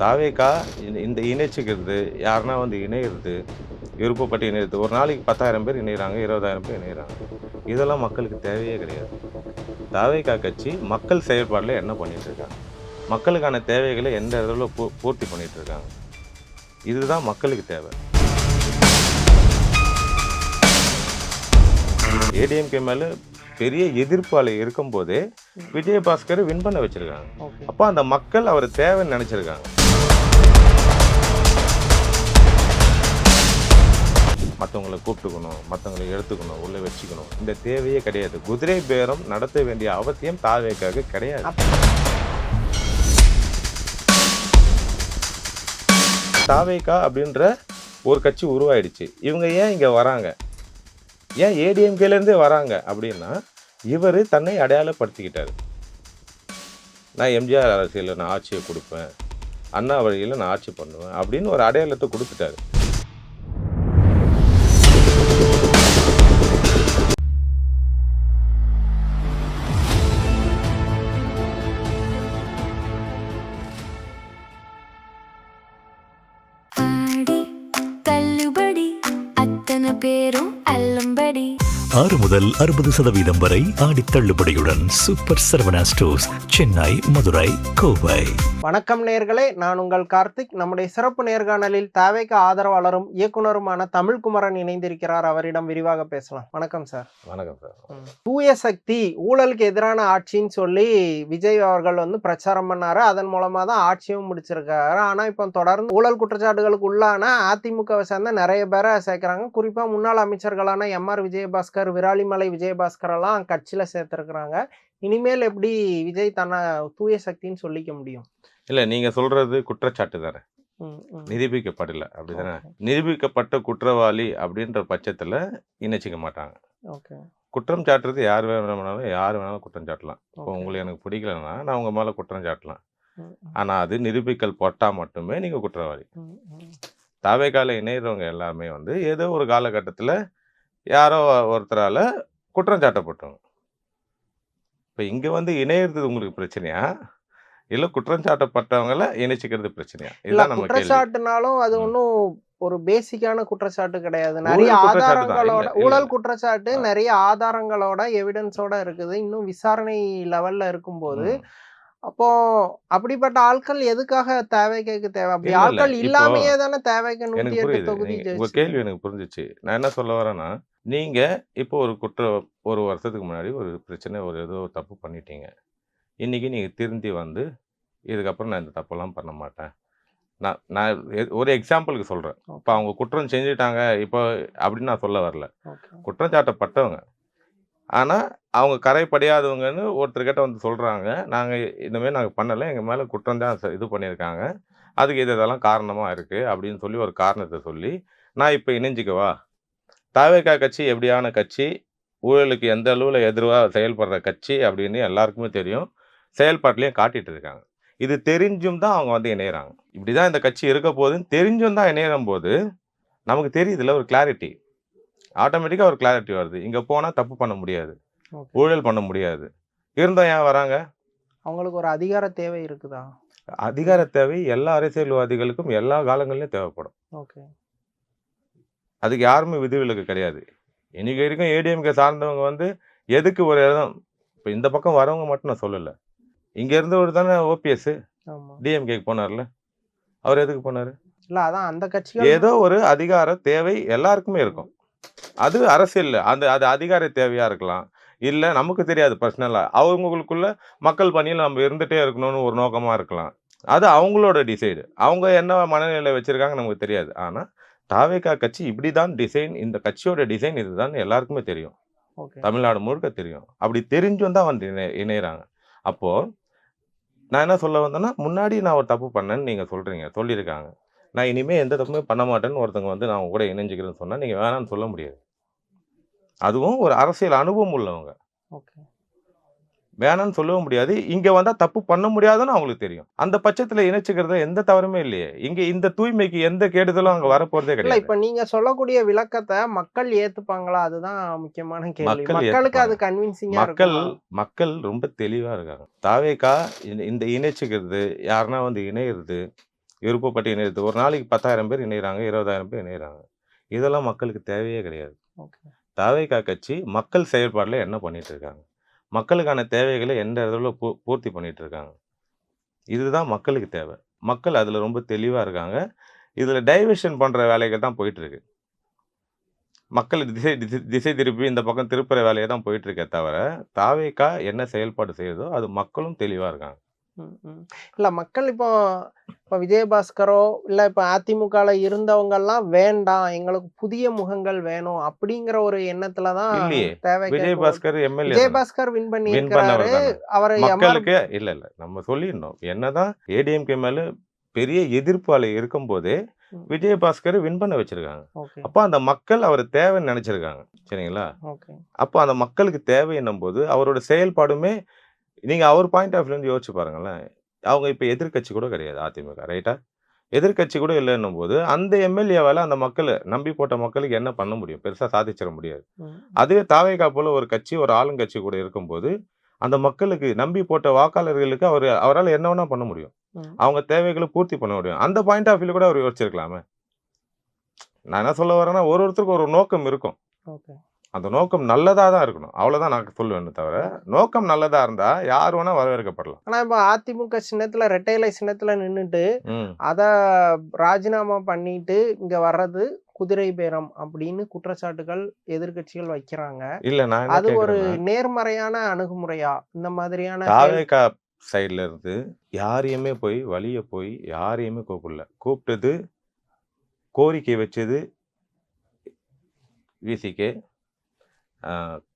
தாவேக்கா இந்த இணைச்சிக்கிறது, யாருன்னா வந்து இணையிறது, விருப்பப்பட்டு இணையிறது. ஒரு நாளைக்கு 10,000 பேர் இணையிறாங்க, 20,000 பேர் இணையிறாங்க. இதெல்லாம் மக்களுக்கு தேவையே கிடையாது. தாவேக்கா கட்சி மக்கள் செயல்பாடுல என்ன பண்ணிட்டு இருக்காங்க? மக்களுக்கான தேவைகளை எந்த அளவுல பூர்த்தி பண்ணிட்டு இருக்காங்க? இதுதான் மக்களுக்கு தேவை. ஏடிஎம்கே மேல பெரிய எதிர்ப்பு அலை இருக்கும்போதே விஜயபாஸ்கர் வின் பண்ண வச்சிருக்காங்க. அப்போ அந்த மக்கள் அவர் தேவைன்னு நினைச்சிருக்காங்க. மற்றவங்களை கூப்பிட்டுக்கணும், மற்றவங்களை எடுத்துக்கணும், உள்ள வச்சுக்கணும், இந்த தேவையே கிடையாது. குதிரை பேரம் நடத்த வேண்டிய அவசியம் தாவேக்காக கிடையாது. தாவேக்கா அப்படின்ற ஒரு கட்சி உருவாயிடுச்சு. இவங்க ஏன் இங்க வராங்க? ஏன் ஏடிஎம்கேலேருந்தே வராங்க அப்படின்னா, இவர் தன்னை அடையாளப்படுத்திக்கிட்டார். நான் எம்ஜிஆர் அரசியலில் நான் ஆட்சியை கொடுப்பேன், அண்ணா வழியில் நான் ஆட்சி பண்ணுவேன் அப்படின்னு ஒரு அடையாளத்தை கொடுத்துட்டாரு. பேரும் அல்லம்படி 6 முதல் 60% வரை ஆடி தள்ளுபடியுடன் சூப்பர் சரவணா ஸ்டோர்ஸ், சென்னை, மதுரை, கோவை. வணக்கம் நேயர்களே, நான் உங்கள் கார்த்திக். நம்முடைய சிறப்பு நேர்காணலில் தாவேக்கா ஆதரவாளரும் இயக்குனருமான தமிழ்குமரன் இணைந்திருக்கிறார். அவரிடம் விரிவாக பேசலாம். வணக்கம் சார். வணக்கம் சார். தூய சக்தி ஊழலுக்கு எதிரான ஆட்சின்னு சொல்லி விஜய் அவர்கள் வந்து பிரச்சாரம் பண்ணாரு. அதன் மூலமா தான் ஆட்சியும் முடிச்சிருக்காரு. ஆனா இப்போ தொடர்ந்து ஊழல் குற்றச்சாட்டுகளுக்கு உள்ளான அதிமுகவை சேர்ந்த நிறைய பேரை சேர்க்கிறாங்க. குறிப்பா முன்னாள் அமைச்சர்களான எம்ஆர் விஜயபாஸ்கர், விராலிமலை விஜயபாஸ்கர் எல்லாம் கட்சியில சேர்த்திருக்கிறாங்க. இனிமேல் எப்படி விஜய் தன்னை தூய சக்தின்னு சொல்லிக்க முடியும்? இல்லை, நீங்கள் சொல்கிறது குற்றச்சாட்டு தானே, நிரூபிக்கப்படலை அப்படிதானே? நிரூபிக்கப்பட்ட குற்றவாளி அப்படின்ற பட்சத்தில் இணைச்சிக்க மாட்டாங்க. குற்றம் சாட்டுறது யார் வேணாலும் குற்றம் சாட்டலாம். இப்போ உங்களுக்கு எனக்கு பிடிக்கலன்னா நான் உங்கள் மேலே குற்றம் சாட்டலாம். ஆனால் அது நிரூபிக்கல் போட்டால் மட்டுமே நீங்கள் குற்றவாளி. தாவேக்கால இணைகிறவங்க எல்லாமே வந்து ஏதோ ஒரு காலகட்டத்தில் யாரோ ஒருத்தரால் குற்றம் சாட்டப்பட்டவங்க. இப்போ இங்கே வந்து இணையிறது உங்களுக்கு பிரச்சனையா, இல்லை குற்றம் சாட்டப்பட்டவங்கள இணைச்சிக்கிறது பிரச்சனையா? இதுதான் நம்ம குற்றச்சாட்டுனாலும் அது ஒன்றும் ஒரு பேசிக்கான குற்றச்சாட்டு கிடையாது. நிறைய ஆதாரங்களோட ஊழல் குற்றச்சாட்டு நிறைய ஆதாரங்களோட எவிடன்ஸோட இருக்குது. இன்னும் விசாரணை லெவல்ல இருக்கும்போது அப்போ அப்படிப்பட்ட ஆட்கள் எதுக்காக தேவைக்கு தேவை? அப்படி ஆட்கள் இல்லாமையே தானே தேவைக்கு 108 தொகுதி. உங்க கேள்வி எனக்கு புரிஞ்சிச்சு. நான் என்ன சொல்ல வரேன்னா, நீங்க இப்போ ஒரு வருஷத்துக்கு முன்னாடி ஒரு பிரச்சனை, ஒரு ஏதோ தப்பு பண்ணிட்டீங்க. இன்னைக்கு நீங்க திருந்தி வந்து இதுக்கப்புறம் நான் இந்த தப்பெல்லாம் பண்ண மாட்டேன். நான் ஒரு எக்ஸாம்பிளுக்கு சொல்றேன். இப்போ அவங்க குற்றம் செஞ்சுட்டாங்க இப்போ அப்படின்னு நான் சொல்ல வரல. குற்றம் சாட்டப்பட்டவங்க, ஆனால் அவங்க கரைப்படியாதவங்கன்னு ஒருத்தர்கிட்ட வந்து சொல்கிறாங்க, நாங்கள் இந்தமாரி நாங்கள் பண்ணலை, எங்கள் மேலே குற்றம் தான் இது பண்ணியிருக்காங்க, அதுக்கு இதெல்லாம் காரணமாக இருக்குது அப்படின்னு சொல்லி ஒரு காரணத்தை சொல்லி நான் இப்போ இணைஞ்சிக்கவா? தாவேக்கா கட்சி எப்படியான கட்சி, ஊழலுக்கு எந்த அளவில் எதிர்வாக செயல்படுற கட்சி அப்படின்னு எல்லாருக்குமே தெரியும். செயல்பாட்டிலையும் காட்டிகிட்டு இருக்காங்க. இது தெரிஞ்சும் தான் அவங்க வந்து இணையிறாங்க. இப்படி தான் இந்த கட்சி இருக்க போதுன்னு தெரிஞ்சும் தான் இணையும் போது நமக்கு தெரியுதுல ஒரு கிளாரிட்டி, ஆட்டோமேட்டிக்காக ஒரு கிளாரிட்டி வருது. இங்கே போனால் தப்பு பண்ண முடியாது, ஊழல் பண்ண முடியாது. இருந்தால் ஏன் வராங்க? அவங்களுக்கு ஒரு அதிகார தேவை இருக்குதா? அதிகார தேவை எல்லா அரசியல்வாதிகளுக்கும் எல்லா காலங்களிலும் தேவைப்படும். அதுக்கு யாருமே விதிவிலக்கு கிடையாது. இன்னைக்கு வரைக்கும் ஏடிஎம்கே சார்ந்தவங்க வந்து எதுக்கு ஒரு இடம், இப்போ இந்த பக்கம் வரவங்க மட்டும் நான் சொல்லலை, இங்கே இருந்தவர் தானே ஓபிஎஸ் டிஎம்கேக்கு போனார்ல, அவர் எதுக்கு போனார்? இல்லை, அதான் அந்த கட்சி ஏதோ ஒரு அதிகார தேவை எல்லாருக்குமே இருக்கும். அது அரசியல், அது அதிகார தேவையாக இருக்கலாம், இல்லை நமக்கு தெரியாது பர்சனலாக அவங்களுக்குள்ள மக்கள் பணியில் நம்ம இருந்துகிட்டே இருக்கணும்னு ஒரு நோக்கமாக இருக்கலாம். அது அவங்களோட டிசைடு, அவங்க என்ன மனநிலை வச்சுருக்காங்க நமக்கு தெரியாது. ஆனால் தாவேக்கா கட்சி இப்படி தான் டிசைன், இந்த கட்சியோட டிசைன் இதுதான் எல்லாருக்குமே தெரியும், தமிழ்நாடு முழுக்க தெரியும். அப்படி தெரிஞ்சும் தான் வந்து இணையிறாங்க. அப்போது நான் என்ன சொல்ல வந்தேன்னா, முன்னாடி நான் ஒரு தப்பு பண்ணேன்னு நீங்கள் சொல்லியிருக்காங்க, நான் இனிமேல் எந்த தப்புமே பண்ண மாட்டேன்னு ஒருத்தவங்க வந்து நான் கூட இணைஞ்சிக்கிறேன்னு சொன்னால் நீங்கள் வேணான்னு சொல்ல முடியாது. அதுவும் ஒரு அரசியல் அனுபவம் உள்ளவங்க வேணான்னு சொல்லவும் முடியாது. இங்கே வந்தால் தப்பு பண்ண முடியாதுன்னு அவங்களுக்கு தெரியும். அந்த பட்சத்தில் இணைச்சிக்கிறது எந்த தவறுமே இல்லையே. இங்கே இந்த தூய்மைக்கு எந்த கேடுதலும் அங்கே வரப்போறதே கிடையாது. இப்போ நீங்கள் சொல்லக்கூடிய விளக்கத்தை மக்கள் ஏற்றுப்பாங்களா? அதுதான் முக்கியமான கேள்வி. மக்களுக்கு அது கன்வின்சிங்கா மக்கள் ரொம்ப தெளிவாக இருக்காங்க. தாவேக்கா இந்த இணைச்சிக்கிறது, யாருன்னா வந்து இணையிறது, விருப்பப்பட்டு இணையது. ஒரு நாளைக்கு 10,000 பேர் இணையறாங்க, 20,000 பேர் இணையறாங்க. இதெல்லாம் மக்களுக்கு தேவையே கிடையாது. ஓகே. தாவேகா கட்சி மக்கள் செயல்பாடுல என்ன பண்ணிட்டு இருக்காங்க? மக்களுக்கான தேவைகள எந்த இடத்துல பூர்த்தி பண்ணிட்டு இருக்காங்க? இதுதான் மக்களுக்கு தேவை. மக்கள் அதுல ரொம்ப தெளிவா இருக்காங்க. இதுல டைவர்ஷன் பண்ற வேலைகள் தான் போயிட்டு இருக்கு. மக்கள் திசை திருப்பி இந்த பக்கம் திருப்புற வேலையா தான் போயிட்டு இருக்கே தவிர, தாவேகா என்ன செயல்பாடு செய்யுதோ, அது மக்களும் தெளிவா இருக்காங்க. ம், ம். இல்ல மக்கள் இப்போ இப்போ விஜயபாஸ்கரோ இல்ல இப்ப அதிமுகல இருந்தவங்கலாம் வேண்டாம், எங்களுக்கு புதிய முகங்கள் வேணும் அப்படிங்கிற ஒரு எண்ணத்துல தான் இல்லையே! தேவைக்கு விஜயபாஸ்கர் எம்எல்ஏ தானே. விஜயபாஸ்கர் வின் வின் பண்ணியிருக்கிறாரு. பண்ணவர் தானே. அவரை மக்களுக்கு இல்ல. நம்ம சொல்லிடணும். என்னதான் ஏடிஎம்கே மேல பெரிய எதிர்ப்பு அலை இருக்கும்போதே, ம். விஜயபாஸ்கர வின் பண்ண வச்சிருக்காங்க. ஓகே. அப்ப அந்த மக்கள் அவர தேவைன்னு நெனச்சிருக்காங்க. சரிங்களா? ஓகே. அப்ப அந்த மக்களுக்கு தேவைன்னும்போது, அவரோட செயல்பாடுமே நீங்க அவர் பாயிண்ட் ஆஃப் வியூலருந்து யோசிச்சு பாருங்களேன். அவங்க இப்ப எதிர்க்கட்சி கூட கிடையாது அதிமுக. ரைட்டா? எதிர்க்கட்சி கூட இல்லன்னும்போது, அந்த எம்எல்ஏவால அந்த மக்கள நம்பி போட்ட மக்களுக்கு என்ன பண்ண முடியும்? பெருசா சாதிச்சிட முடியாது. ம். அதுவே தாவேகா போல ஒரு கட்சி, ஒரு ஆளுங்கட்சி கூட இருக்கும்போது, அந்த மக்களுக்கு நம்பி போட்ட வாக்காளர்களுக்கு அவரால என்ன வேணா பண்ண முடியும். ம். அவங்க தேவைகள பூர்த்தி பண்ண முடியும். அந்த பாயிண்ட் ஆஃப் வியூல கூட அவர் யோசிச்சிருக்கலாமே! நான் என்ன சொல்ல வரேன்னா, ஒருத்தருக்கும் ஒரு நோக்கம் இருக்கும். ஓகே. அந்த நோக்கம் நல்லதா தான் இருக்கணும். அவ்வளோதான் நான் சொல்லுவேனே தவிர, நோக்கம் நல்லதா இருந்தா யார் வேணா வரவேற்கப்படலாம். ஆனா இப்ப அதிமுக சின்னத்துல ரெட்டை இலை சின்னத்துல நின்னுட்டு ம். அத ராஜினாமா பண்ணிட்டு இங்க வர்றது குதிரை பேரம் அப்படின்னு குற்றச்சாட்டுகள் எதிர்க்கட்சிகள் வைக்கிறாங்க. இல்ல நான் என்ன அது ஒரு கேட்கிறேன்னா, நேர்மறையான அணுகுமுறையா? இந்த மாதிரியான தாவேகா சைடுல இருந்து யாரையுமே போய் யாரையுமே கூப்பிடல. கூப்பிட்டது, கோரிக்கை வச்சது விசிகே, அ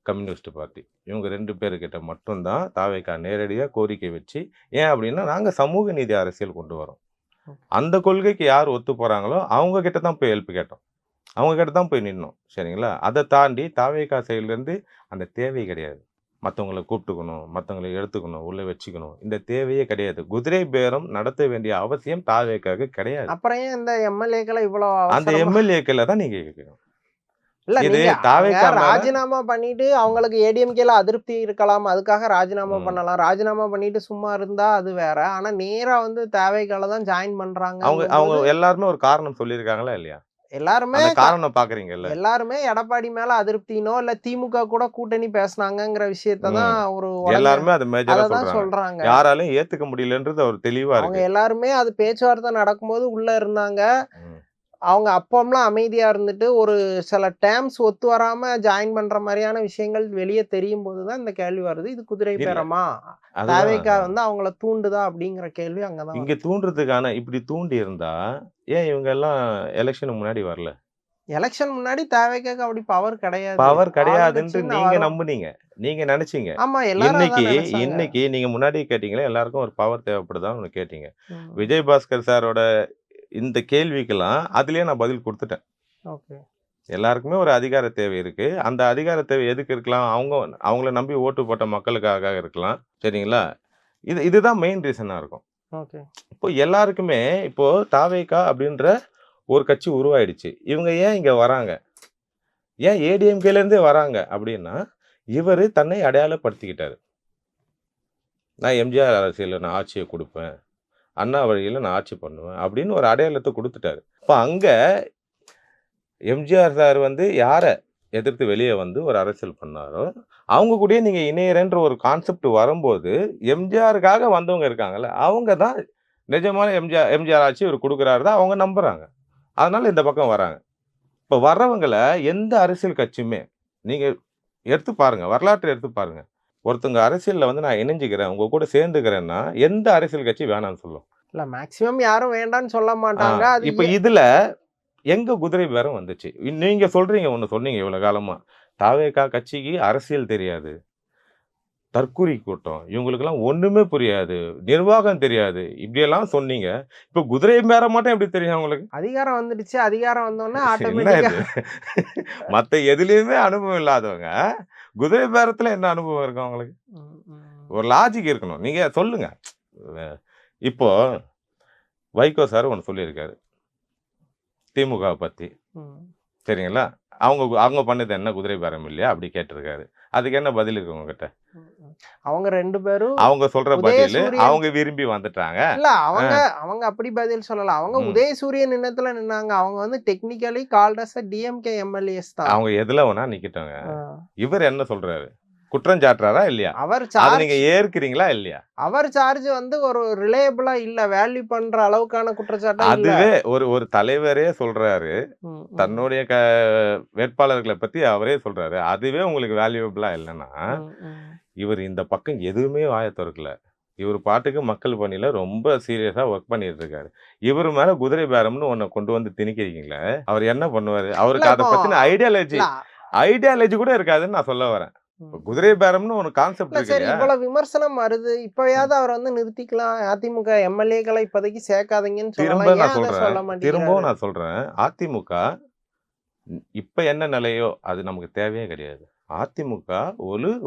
கம்யூனிஸ்ட் பார்ட்டி. இவங்க 2 பேர்கிட்ட மட்டும் தான் தாவேகா நேரடியா கோரிக்கை வச்சு, ஏன் அப்படின்னா, நாங்க சமூக நீதி அரசியல் கொண்டு வரோம். அந்த கொள்கைக்கு யார் ஒத்து போறாங்களோ, அவங்க கிட்ட தான் போய் ஹெல்ப் கேட்டோம். அவங்க கிட்ட தான் போய் நின்னோம். சரிங்களா? அத தாண்டி தாவேகா சைடுலருந்து அந்த தேவை கிடையாது. மத்தவங்கள கூப்பிட்டுக்கணும், மத்தவங்கள எடுத்துக்கணும், உள்ள வச்சுக்கணும். இந்த தேவையே கிடையாது. குதிரை பேரம் நடத்த வேண்டிய அவசியம் தாவேகாக்கு கிடையாது. அப்புறம் ஏன் இந்த எம்எல்ஏக்களை இவ்வளோ அந்த அவசரமா எம்எல்ஏக்கள தான் நீங்க கேட்கணும். இல்ல இது நீங்க அவங்க தாவேகா மேல ராஜினாமா பண்ணிட்டு அவங்களுக்கு ஏடிஎம்கேல அதிருப்தி இருக்கலாம். அதுக்காக ராஜினாமா ம். பண்ணலாம். ராஜினாமா பண்ணிட்டு சும்மா இருந்தா அது வேற. ஆனா நேரா வந்து தேவைக்கால தான் ஜாயின் அவங்க பண்றாங்கங்கும்போது எல்லாருமே ஒரு காரணம் சொல்லியிருக்காங்களா இல்லையா? எல்லாருமே அந்த காரணம் பார்க்குறீங்கல்ல? எல்லாருமே எடப்பாடி மேல அதிருப்தினோ இல்ல திமுக கூட கூட்டணி பேசுனாங்கங்கிற விஷயத்த தான் ம். ஒரு எல்லாருமே அத மேஜரா அததான் சொல்றாங்க. சொல்றாங்க. யாராலயும் ஏத்துக்க முடியலன்றது அவர் தெளிவா அவங்க இருக்கு. எல்லாருமே அது பேச்சுவார்த்தை நடக்கும்போது உள்ள இருந்தாங்க. ம். அவங்க அப்போம்லாம் அமைதியா இருந்துட்டு ஒரு சில டேர்ம்ஸ் ஒத்து வராம ஜாயின் பண்ற மாதிரியான விஷயங்கள் வெளியே தெரியும் போதுதான் இந்த கேள்வி வருது. இது குதிரை இல்ல. பேரமா? அதுதான் தாவேகா வந்து அவங்கள தூண்டுதா அப்படிங்கிற கேள்வி அங்கதான் இங்க வருது. தூண்டுறதுக்கான இப்படி தூண்டி இருந்தா, ஏன் இவங்க எல்லாம் எலக்ஷனுக்கு முன்னாடி வரல? எலெக்ஷன் முன்னாடி தாவேகாக்கு அப்படி பவர் கிடையாது. பவர் கிடையாதுன்ட்டு ஆளுங்கட்சின்னு நீங்க வரும். நம்புனீங்க. நீங்க நெனச்சீங்க. ஆமா எல்லாரும் அதான் இன்னைக்கு நினைச்சாங்க. இன்னைக்கு நீங்க முன்னாடி கேட்டீங்களே, எல்லாருக்கும் ஒரு பவர் தேவைப்படுதான்னு ஒண்ணு கேட்டீங்க. ம். விஜயபாஸ்கர் சாரோட இந்த கேள்விக்கெல்லாம் அதிலேயே நான் பதில் குடுத்துட்டேன். ஓகே. எல்லாருக்குமே ஒரு அதிகார தேவை இருக்கு. அந்த அதிகார தேவை எதுக்கு இருக்கலாம்? அவங்கள நம்பி ஓட்டு போட்ட மக்களுக்காக இருக்கலாம். சரிங்களா? இதுதான் மெயின் ரீசனா இருக்கும். ஓகே. இப்போ எல்லாருக்குமே இப்போ தாவேகா அப்படின்ற ஒரு கட்சி உருவாயிடுச்சு. இவங்க ஏன் இங்க வராங்க? ஏன் ஏடிஎம்கேல இருந்தே வராங்க அப்படின்னா, இவரு தன்னை அடையாளப்படுத்திக்கிட்டாரு. நான் எம்ஜிஆர் அரசியல்ல நான் ஆட்சிய குடுப்பேன். அண்ணா வழியில நான் ஆட்சி பண்ணுவேன் அப்படின்னு ஒரு அடையாளத்த குடுத்துட்டாரு. அப்ப அங்க எம்ஜிஆர் சார் வந்து யார எதிர்த்து வெளிய வந்து ஒரு அரசியல் பண்ணாரோ, அவங்க கூடயே நீங்க இணையறன்ற ஒரு கான்செப்ட் வரும்போது, எம்ஜிஆருக்காக வந்தவங்க இருக்காங்கல்ல, அவங்க தான் நிஜமான எம்ஜிஆர் ஆட்சி இவரு குடுக்குறாரு தான் அவங்க நம்புறாங்க. அதனால இந்த பக்கம் வராங்க. இப்ப வர்றவங்கள எந்த அரசியல் கட்சியுமே நீங்க எடுத்து பாருங்க. வரலாற்ற எடுத்து பாருங்க. ஒருத்தங்க அரசியல்ல வந்து நான் இணைஞ்சுக்கிறேன், உங்க கூட சேர்ந்துக்கிறேன்னா, எந்த அரசியல் கட்சி வேணான்னு சொல்லும்? இல்ல மேக்ஸிமம் யாரும் வேண்டான்னு சொல்ல ஆ மாட்டாங்க. அது இப்ப இதுல எங்க குதிரை பேரம் வந்துச்சு? நீங்க சொல்றீங்க ஒண்ணு சொன்னீங்க இவ்வளவு காலமா. தாவேகா கட்சிக்கு அரசியல் தெரியாது. தற்குறி கூட்டம். இவங்களுக்கெல்லாம் ஒண்ணுமே புரியாது. நிர்வாகம் தெரியாது. இப்படியெல்லாம் சொன்னீங்க. இப்ப குதிரை பேரம் மட்டும் எப்படி தெரியும் உங்களுக்கு? அதிகாரம் வந்துடுச்சு. அதிகாரம் வந்தோனே என்ன ஆட்டோமேட்டிக்கா இது? மத்த எதுலயுமே அனுபவம் இல்லாதவங்க, குதிரை பேரத்துல என்ன அனுபவம் இருக்கும் அவங்களுக்கு? ம், ம். ஒரு லாஜிக் இருக்கணும். நீங்க சொல்லுங்க. இப்போ வைகோ சார் ஒண்ணு சொல்லியிருக்காரு. திமுகவ பத்தி. ம். சரிங்களா? அவங்க அவங்க பண்ணது என்ன குதிரை பேரம் இல்லையா? அப்படி கேட்டிருக்காரு. அதுக்கு என்ன பதில் இருக்கு உங்ககிட்ட? அவங்க 2 பேரும் அவங்க சொல்ற பதில் உதயசூரியன் அவங்க விரும்பி வந்துட்டாங்க. இல்ல அவங்க அப்படி பதில் சொல்லல. அவங்க உதயசூரியன் நின்னத்துல நின்னாங்க. அவங்க வந்து technically called as DMK MLAs தான். அவங்க எதுல வேணா நிக்கட்டோங்க. ஆ. இவர் என்ன சொல்றாரு? குற்றம் சாட்டுறாரா இல்லையா? அவர் அது சார்ஜ் நீங்க ஏற்கிறீங்களா இல்லையா? அவர் சார்ஜ் வந்து ஒரு ரிலையபிளா இல்ல, வேல்யூ பண்ற அளவுக்கான குற்றச்சாட்டா இல்ல. அதுவே ஒரு தலைவரே சொல்றாரு. ம், ம், தன்னுடைய வேட்பாளர்களை பத்தி அவரே சொல்றாரு. அதுவே உங்களுக்கு வேல்யூபிளா இல்லைன்னா ம், ம். இவர் இந்த பக்கம் எதுவுமே வாய திறக்கல. இவர் பாட்டுக்கு மக்கள் பணியில ரொம்ப சீரியஸா ஒர்க் பண்ணிட்டு இருக்காரு. இவர் மேல குதிரை பேரம்னு ஒண்ணு கொண்டு வந்து திணிக்கிறீங்களே, அவர் என்ன பண்ணுவாரு? அவருக்கு இல்ல அதை இப்போ பத்தின ஐடியாலஜி கூட இருக்காதுன்னு நான் சொல்ல வரேன். ம். குதிரை பேரம்னு ஒரு கான்செப்ட் இல்ல இருக்கு சரி, இல்லையா? இவ்வளவு விமர்சனம் வருது, இப்பயாவது அவர் வந்து நிறுத்திக்கலாம், அதிமுக எம்எல்ஏக்களை இப்போதைக்கு சேர்க்காதீங்கன்னு சொல்லலாம். திரும்ப நான் ஏன் அதை சொல்ல சொல்றேன். மாட்டேங்கிறாரு? திரும்பவும் நான் சொல்றேன். அதிமுக இப்ப என்ன நிலையோ அது நமக்கு தேவையே கிடையாது. அதிமுக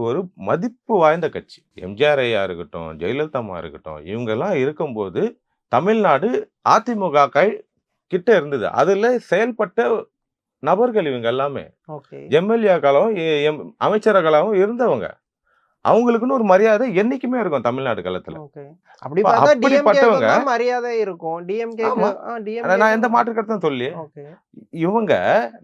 ஒரு மதிப்பு வாய்ந்த கட்சி. எம்ஜிஆர் ஐயா இருக்கட்டும், ஜெயலலிதா அம்மா இருக்கட்டும், இவங்கெல்லாம் இருக்கும்போது தமிழ்நாடு அதிமுக கிட்ட இருந்தது. அதுல செயல்பட்ட நபர்கள் இவங்க எல்லாமே. ஓகே. எம்எல்ஏக்களும் அமைச்சர்களாகவும் இருந்தவங்க. அவங்களுக்குன்னு ஒரு மரியாதை என்னைக்குமே இருக்கும் தமிழ்நாடு களத்துல. ஓகே. அப்படி அப்ப பார்த்தா அப்படிப்பட்டவங்க டிஎம்கேக்கு மரியாதை இருக்கும். ஆமா. நான் எந்த மாற்று கருத்தும் சொல்லி ஓகே. இவங்க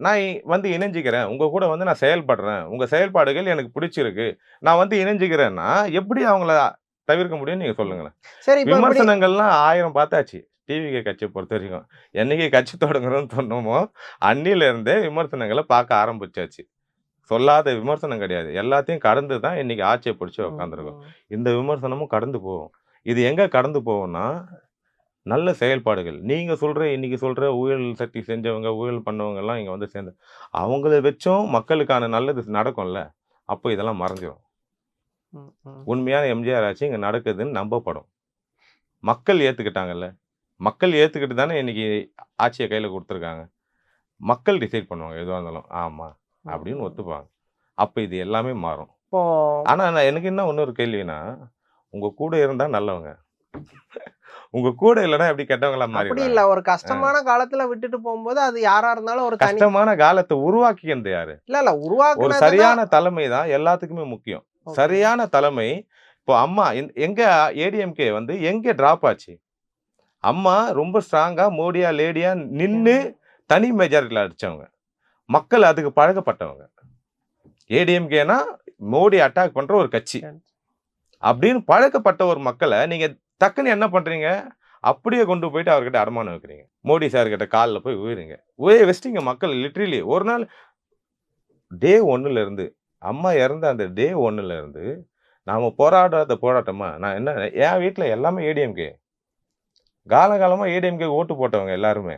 நான் வந்து இணைஞ்சிக்கிறேன், உங்க கூட வந்து நான் செயல்படுறேன், உங்க செயல்பாடுகள் எனக்கு பிடிச்சிருக்கு, நான் வந்து இணைஞ்சிக்கிறேன்னா எப்படி அவங்கள தவிர்க்க முடியும்னு நீங்க சொல்லுங்களேன். சரி, இப்போ இப்படி விமர்சனங்கள்லாம் 1000 பார்த்தாச்சு. டிவிகே கட்சியை பொறுத்த வரைக்கும் என்னைக்கு கட்சி தொடங்குறோம்னு சொன்னோமோ அன்னில இருந்தே விமர்சனங்களை பார்க்க ஆரம்பிச்சாச்சு. சொல்லாத விமர்சனம் கிடையாது. எல்லாத்தையும் கடந்து தான் இன்னைக்கு ஆட்சியை பிடிச்சி உட்காந்துருக்கோம். இந்த விமர்சனமும் கடந்து போகும். இது எங்க கடந்து போகும்னா நல்ல செயல்பாடுகள். நீங்க இன்னைக்கு சொல்ற ஊழல் சக்தி செஞ்சவங்க, ஊழல் பண்ணவங்க எல்லாம் இங்க வந்து சேர்ந்து அவங்கள வச்சும் மக்களுக்கான நல்லது நடக்கும்ல. அப்போ இதெல்லாம் மறைஞ்சிடும். ம், ம். உண்மையான எம்ஜிஆர் ஆட்சி இங்க நடக்குதுன்னு நம்பப்படும். மக்கள் ஏத்துக்கிட்டாங்கல்ல. மக்கள் ஏத்துக்கிட்டு தானே இன்னைக்கு ஆட்சியை கையில கொடுத்துருக்காங்க. மக்கள் டிசைட் பண்ணுவாங்க எதுவா இருந்தாலும். ஆமா அப்படின்னு ஒத்துப்பாங்க. அப்ப இது எல்லாமே மாறும். இப்போ ஆனா எனக்கு என்ன இன்னொரு கேள்வினா, உங்க கூட இருந்தா நல்லவங்க. உங்க கூட இல்லைன்னா எப்படி கெட்டவங்களா அப்படி மாறிடுறாங்க? இல்ல, ஒரு கஷ்டமான காலத்துல விட்டுட்டு போகும்போது அது யாரா இருந்தாலும் ஒரு தனி கஷ்டமான காலத்தை உருவாக்கியது யாரு? இல்ல ஒரு உருவாக்குனது தான். சரியான தலைமை தான் எல்லாத்துக்குமே முக்கியம். ஓகே. சரியான தலைமை. இப்போ அம்மா எங்க ஏடிஎம்கே வந்து எங்க டிராப் ஆச்சு? அம்மா ரொம்ப ஸ்ட்ராங்கா மோடியா லேடியா நின்னு தனி மெஜாரிட்டில அடிச்சவங்க. மக்கள் அதுக்கு பழக்கப்பட்டவங்க. ஏடிஎம்கேனா மோடி அட்டாக் பண்ற ஒரு கட்சி அப்படின்னு பழக்கப்பட்ட ஒரு மக்களை நீங்க டக்குன்னு என்ன பண்றீங்க? அப்படியே கொண்டு போயிட்டு அவர்கிட்ட அடமானம் வைக்கிறீங்க. மோடி சார் கிட்ட காலில் போய் உயிரிங்க. வச்சிட்டீங்க மக்கள் லிட்ரலி. ஒரு நாள் டே 1ல இருந்து அம்மா இறந்த அந்த டே 1ல இருந்து நாம போராடாத போராட்டமா? நான் என்ன என் வீட்டில் எல்லாமே ஏடிஎம்கே. காலகாலமா ஏடிஎம்கே ஓட்டு போட்டவங்க எல்லாருமே.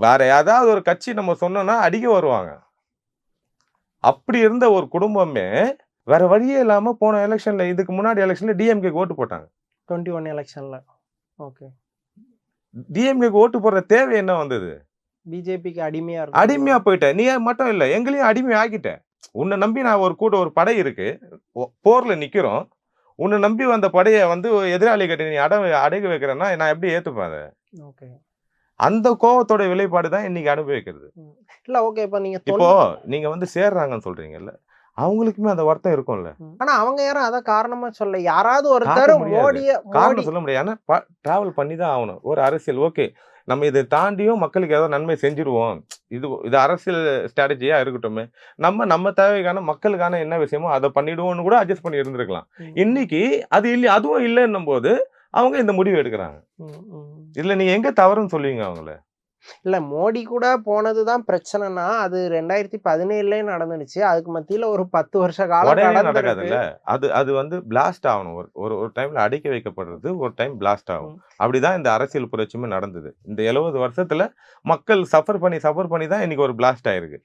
வேற ஏதாவது ஒரு கட்சி நம்ம சொன்னோம்னா அடிக்க வருவாங்க. அப்படி இருந்த ஒரு குடும்பமே வேற வழியே இல்லாம போன எலெக்ஷன்ல, இதுக்கு முன்னாடி எலெக்ஷன்ல டிஎம்கே ஓட்டு போட்டாங்க. 21 எலெக்ஷன்ல. ஓகே. டிஎம்கே ஓட்டு போடுற தேவை என்ன வந்தது? பிஜேபிக்கு அடிமையா இருக்கு. அடிமையா போயிட்ட. நீ மட்டும் இல்ல, எங்களையும் அடிமை ஆக்கிட்ட. உன்னை நம்பி நான் ஒரு படை இருக்கு, போர்ல நிக்கிறோம். உன்னை நம்பி வந்த படையை வந்து எதிராளி கிட்ட நீ அடகு வைக்கிறேன்னா நான் எப்படி ஏத்துப்பேன் அதை? ஓகே. அந்த கோவத்தோட விளைபாடு தான் இன்னைக்கு அனுபவிக்கிறது. இல்ல ஓகே. இப்போ நீங்க இப்போ நீங்க வந்து சேர்றாங்கன்னு சொல்றீங்கல்ல, அவங்களுக்குமே அந்த வருத்தம் இருக்கும்ல. ஆனா அவங்க யாரும் அத காரணமா சொல்ல. யாராவது ஒருத்தர் காட்ட முடியாது. மோடி காரணம் சொல்ல முடியாது. ஆனா டிராவல் பண்ணி தான் ஆகணும். ஒரு அரசியல் ஓகே, நம்ம இதை தாண்டியும் மக்களுக்கு ஏதாவது நன்மை செஞ்சிருவோம். இது அரசியல் ஸ்ட்ராட்டஜியா இருக்கட்டுமே. நம்ம தேவைக்கான மக்களுக்கான என்ன விஷயமோ அதை பண்ணிடுவோம்னு கூட அட்ஜஸ்ட் பண்ணி இருந்திருக்கலாம். இன்னைக்கு அது இல்லை, அதுவும் இல்லைன்னும் போது அவங்க இந்த முடிவு எடுக்கிறாங்க. இதுல நீங்க எங்க தவறுன்னு சொல்லுவீங்க அவங்கள? இல்ல மோடி கூட போனதுதான் பிரச்சனைனா அது 2017 நடந்துச்சு. அதுக்கு மத்தியில ஒரு 10 வருஷ காலம் உடனே நடந்திருக்கு. நடக்காதுல்ல. அது வந்து பிளாஸ்ட் ஆகணும். ஒரு டைம்ல அடிக்க வைக்கப்படுறது, ஒரு டைம் பிளாஸ்ட் ஆகும். அப்படிதான் இந்த அரசியல் புரட்சியுமே நடந்தது. இந்த 70 வருஷத்துல மக்கள் சஃபர் பண்ணி தான் இன்னைக்கு ஒரு பிளாஸ்ட் ஆயிருக்கு.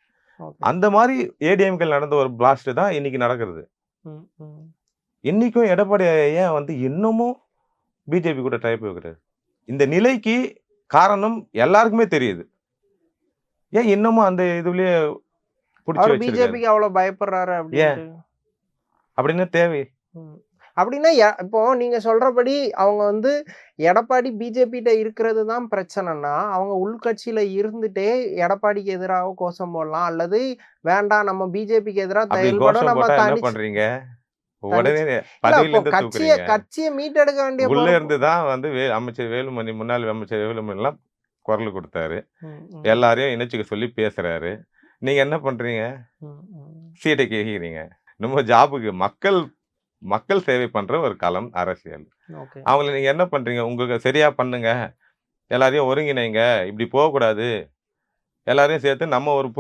அந்த மாதிரி ஏடிஎம்கள் நடந்த ஒரு பிளாஸ்ட் தான் இன்னைக்கு நடக்கிறது. இன்னைக்கும் எடப்பாடி ஏன் வந்து இன்னமும் பிஜேபி கூட டைப் வைக்கிறாரு? இந்த நிலைக்கு காரணம் எல்லாருக்குமே தெரியுது. ஏன் இன்னமும் அந்த இதுலயே பிடிச்சி வச்சிருக்காரு? பிஜேபிக்கு அவ்வளவு பயப்படுறாரு அப்படின்னு அப்படின்னு தேவை. அப்படின்னா இப்போ நீங்க சொல்றபடி அவங்க வந்து எடப்பாடி பிஜேபிட்ட இருக்கிறது தான் பிரச்சனைன்னா, அவங்க உள்கட்சியில இருந்துட்டே எடப்பாடிக்கு எதிராக கோஷம் போடலாம். அல்லது வேண்டாம் நம்ம பிஜேபிக்கு எதிரா அப்படி செயல்பட கோஷம் நம்ம போட்டா என்ன தனிச்சு பண்றீங்க? தனிச்சு உடனே இல்ல பதவியில அப்போ இருந்து கட்சிய தூக்குறீங்க. கட்சிய மீட்டெடுக்க வேண்டிய உள்ள பொறுப்பு இருந்து தான் வந்து அமைச்சர் வேலுமணி, முன்னாள் அமைச்சர் வேலுமணிலாம் குரல் குடுத்தாரு. ம், ம், எல்லாரையும் இணைச்சுக்க சொல்லி பேசுறாரு. நீங்க என்ன பண்றீங்க? ம், ம். சீட்ட கேக்குறீங்க. நம்ம ஜாபுக்கு மக்கள் சேவை பண்ற ஒரு களம் அரசியல். ஓகே. அவங்கள நீங்க என்ன பண்றீங்க? உங்களுக்கு சரியா பண்ணுங்க. எல்லாரையும் ஒருங்கிணைங்க. இப்படி போகக்கூடாது. எல்லாரையும் சேர்த்து நம்ம ஒரு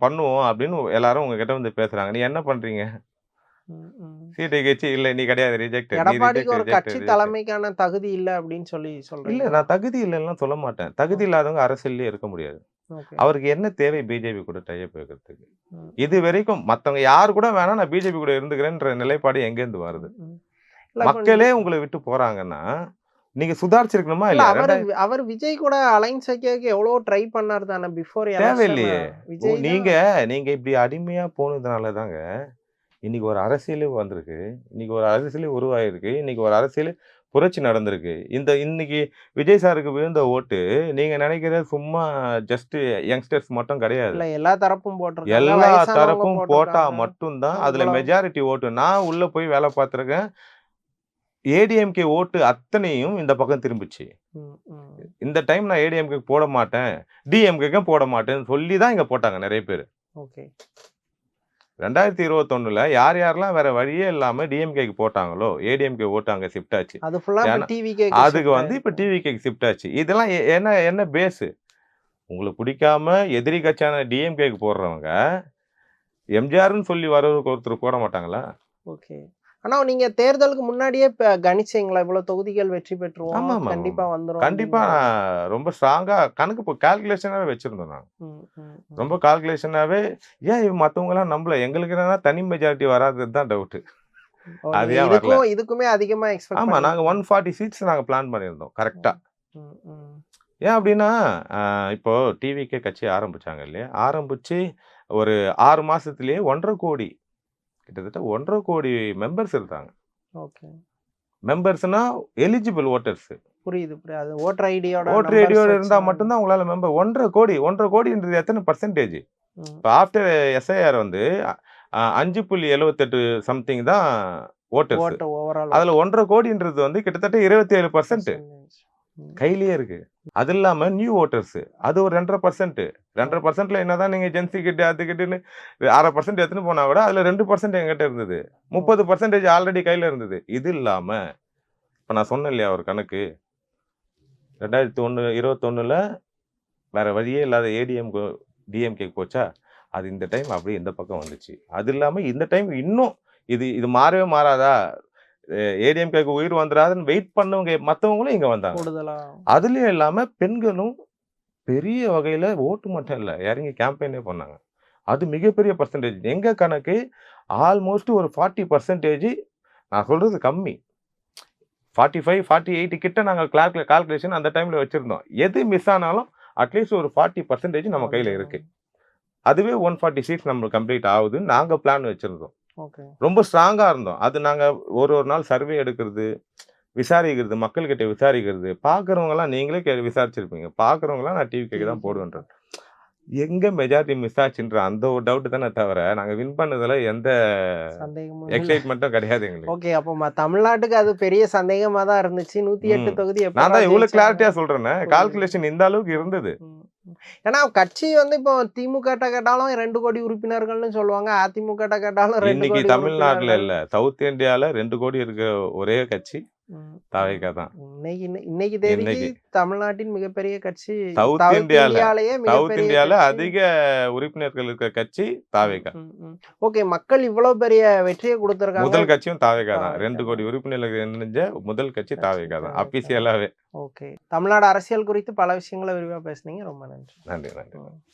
பண்ணுவோம் அப்படின்னு எல்லாரும் உங்ககிட்ட வந்து பேசுறாங்க. நீ என்ன பண்றீங்க? ம், ம். சீட்டை கீச்சு இல்ல நீ கிடையாது ரிஜெக்டட். நீ எடப்பாடிக்கு ஒரு கட்சி ரிஜெக்டட். தலைமைக்கான தகுதி இல்ல அப்படின்னு சொல்லி இல்ல சொல்றீங்களா? நான் தகுதி இல்லன்னுலாம் சொல்ல மாட்டேன். தகுதி இல்லாதவங்க அரசியல்லயே இருக்க முடியாது. ஓகே. அவருக்கு என்ன தேவை பிஜேபி கூட டை அப் வைக்கிறதுக்கு? ம், இதுவரைக்கும் மத்தவங்க யாரு கூட வேணா நான் பிஜேபி கூட இருந்துக்கிறேன்ற நிலைப்பாடு எங்கேருந்து வருது? ம். இல்ல இப்ப மக்களே உங்கள விட்டு போறாங்கன்னா, நீங்க சுதாரிச்சிருக்கணுமா இல்ல இல்லையா? அவர் விஜய் கூட அலைன்ஸ் வைக்கிறதுக்கு எவ்வளவோ ட்ரை பண்ணாரு தானே பிஃபோர் எலெக்ஷன். தேவையில்லையே. விஜய் தான் நீங்க இப்படி அடிமையா போனதுனால தாங்க, இன்னைக்கு ஒரு அரசியலே வந்திருக்கு. இன்னைக்கு ஒரு அரசியலே உருவாயிருக்கு. இன்னைக்கு ஒரு அரசியல் புரட்சி நடந்திருக்கு. இன்னைக்கு விஜய் சாருக்கு விழுந்த ஓட்டு, நீங்க நினைக்கிறது சும்மா ஜஸ்ட் யங்ஸ்டர்ஸ் மட்டும் கிடையாது. இல்ல எல்லா தரப்பும் போட்டிருக்காங்க. எல்லா வயசானவங்க தரப்பும் போட்டா போட்டிருக்காங்க. மட்டும் தான் அதுல இவ்வளவு மெஜாரிட்டி ஓட்டு. நான் உள்ள போய் வேலை பார்த்துருக்கேன். ஏடிஎம்கே ஓட்டு அத்தனையும் இந்த பக்கம் திரும்பிச்சு. ம், ம். இந்த டைம் நான் ஏடிஎம்கேக்கு போட மாட்டேன். டிஎம்கேக்கும் போட மாட்டேன்னு சொல்லி தான் இங்க போட்டாங்க நெறைய பேரு. ஓகே. 2021ல யார் யாரெல்லாம் வேற வழியே இல்லாம டிஎம்கேக்கு போட்டாங்களோ, ஏடிஎம்கே ஓட்டு அங்க ஷிஃப்ட் ஆச்சு. அது ஃபுல்லா இப்ப ஏன்னா டிவிகே அதுக்கு வந்து இப்ப டிவிகேக்கு ஷிஃப்ட் ஆச்சு. இதெல்லாம் என்ன பேஸு? உங்களுக்கு பிடிக்காம எதிரி கட்சியான டிஎம்கேக்கு போடுறவங்க, எம்ஜிஆர்ன்னு சொல்லி வரவருக்கு ஒருத்தர் போட மாட்டாங்களா? ஓகே. ஆனா நீங்க தேர்தலுக்கு முன்னாடியே கணிச்சீங்களா இவ்வளவு தொகுதிகள் வெற்றி பெற்றுவோம் ஆமாமாமா. கண்டிப்பா வந்துரும் கண்டிப்பா அப்படிங்கிற நான் ரொம்ப ஸ்ட்ராங்கா கணக்கு கால்குலேஷனாவே வச்சிருந்தோம் நாங்க. ம், ம், ம். ரொம்ப கால்குலேஷனாவே ஏன் மத்தவங்கலாம் நம்பல. எங்களுக்கு என்னன்னா தனி மெஜாரிட்டி வராதது தான் டவுட்டு. ஓ, அது நீங்க ஏன் வரல? இதுக்குமே அதிகமா எக்ஸ்பெக்ட் ஆமா. நாங்க பண்ணிருக்கீங்க. 140 சீட்ஸ் நாங்க பிளான் பண்ணியிருந்தோம். கரெக்ட்டா. ம், ம். ஏன் அப்டின்னா, இப்போ டிவிகே கட்சி ஆரம்பிச்சாங்க இல்லையா? ஆரம்பிச்சு ஒரு 6 மாசத்திலேயே 1.5 கோடி கிட்டத்தட்ட 1.5 கோடி மெம்பர்ஸ் இருந்தாங்க. ஓகே. மெம்பர்ஸ்னா எலிஜிபிள் வோட்டர்ஸ். புரியுது. அது ஓட்டர் ஐடியோட ஓட்டர் நம்பர்ஸ் ஐடியோட வச்சு இருந்தா மட்டும் தான் உங்களால 1.5 கோடின்றது எத்தனை பெர்சன்டேஜ்? ம், இப்ப ஆஃப்டர் எஸ்ஐஆர் வந்து 5.78 சம்திங் தான் வோட்டர்ஸ். ஓட்டு ஓவரால் அதுல 1.5 கோடின்றது வந்து கிட்டத்தட்ட 27% பர்சன்டேஜ். கையிலேயே இருக்கு. அது இல்லாம நியூ வோட்டர்ஸ் அது ஒரு 2.5%. 2.5%ல என்னதான் நீங்க ஜென்சி கிட்ட அது கிட்டன்னு 1/2% எடுத்துன்னு போனா கூட அதுல 2% என்கிட்ட இருந்தது. 30% ஆல்ரெடி கையில இருந்தது. இது இல்லாம இப்ப நான் சொன்னேன் இல்லையா ஒரு கணக்கு 2021ல வேற வழியே இல்லாத டிஎம்கே போச்சா, அது இந்த டைம் அப்படியே இந்த பக்கம் வந்துச்சு. அது இல்லாம இந்த டைம் இன்னும் இது மாறவே மாறாதா? ஏடிஎம்கேக்கு உயிர் வந்துராதுன்னு வெயிட் பண்ணவங்க மத்தவங்களும் இங்க வந்தாங்க. கூடுதலா அதுலயும் இல்லாம பெண்களும் பெரிய வகையில ஓட்டு மட்டும் இல்ல, இறங்கி கேம்பெயினே பண்ணாங்க. அது மிகப்பெரிய பெர்சன்டேஜ். எங்க கணக்கு ஆல்மோஸ்ட் ஒரு 40% நான் சொல்றது கம்மி. 45, 48 கிட்ட நாங்க கால்குலேஷன் அந்த டைம்ல வச்சிருந்தோம். எது மிஸ் ஆனாலும் அட்லீஸ்ட் ஒரு 40% நம்ம கையில இருக்கு. அதுவே 140 சீட்ஸ் நம்மளுக்கு கம்ப்ளீட் ஆகுதுன்னு நாங்க பிளான் வச்சிருந்தோம். ஓகே. ரொம்ப ஸ்ட்ராங்கா இருந்தோம். அது நாங்க ஒரு நாள் சர்வே எடுக்கிறது, விசாரிக்கிறது, மக்கள்கிட்ட விசாரிக்கிறது. பார்க்குறவங்கலாம் நீங்களே விசாரிச்சிருப்பீங்க. பார்க்குறவங்கலாம் நான் டிவிகேக்கு தான் போடுவேன்றேன். எங்க மெஜாரிட்டி மிஸ் ஆச்சுன்ற அந்த ஒரு டவுட் தானே தவிர, நாங்க வின் பண்ணதுல எந்த சந்தேகமும் இல்ல. எக்ஸைட்மென்ட்டும் கிடையாது எங்களுக்கு. ஓகே. அப்ப தமிழ்நாட்டுக்கு அது பெரிய சந்தேகமா தான் இருந்துச்சு. 108 ம். தொகுதி நான் தான் இவ்வளவு எப்ப கிளாரிட்டியா சொல்றேனே. கால்குலேஷன் இந்த அளவுக்கு இருந்தது. ஏன்னா கட்சி வந்து இப்போ திமுக கேட்டாலும் 2 கோடி உறுப்பினர்கள்னு சொல்லுவாங்க. அதிமுக கேட்டாலும் 2 இன்னைக்கு கோடி தமிழ்நாட்டுல உறுப்பினர்கள். இல்ல, சவுத் இந்தியால 2 கோடி இருக்க ஒரே கட்சி ம், தாவேகா தான். இன்னைக்கு தேதிக்கு இன்னைக்கு தமிழ்நாட்டின் மிகப்பெரிய கட்சி சவுத் சவுத் இந்தியால இந்தியாலயே சவுத் மிகப்பெரிய இந்தியால கட்சி. அதிக உறுப்பினர்கள் இருக்கிற கட்சி ம், தாவேகா. ம், ம். ஓகே. மக்கள் இவ்வளவு பெரிய வெற்றியை கொடுத்திருக்காங்க. முதல் கட்சியும் தாவேகா தான். தாவேகா 2 தான். கோடி உறுப்பினர்கள் இணைஞ்ச முதல் கட்சி கட்சி தாவேகா தான். தாவேகா. அபிஷியலாவே. ஓகே. தமிழ்நாடு அரசியல் குறித்து பல விஷயங்களை விரிவா பேசுனீங்க. ரொம்ப நன்றி. நன்றி. ம்.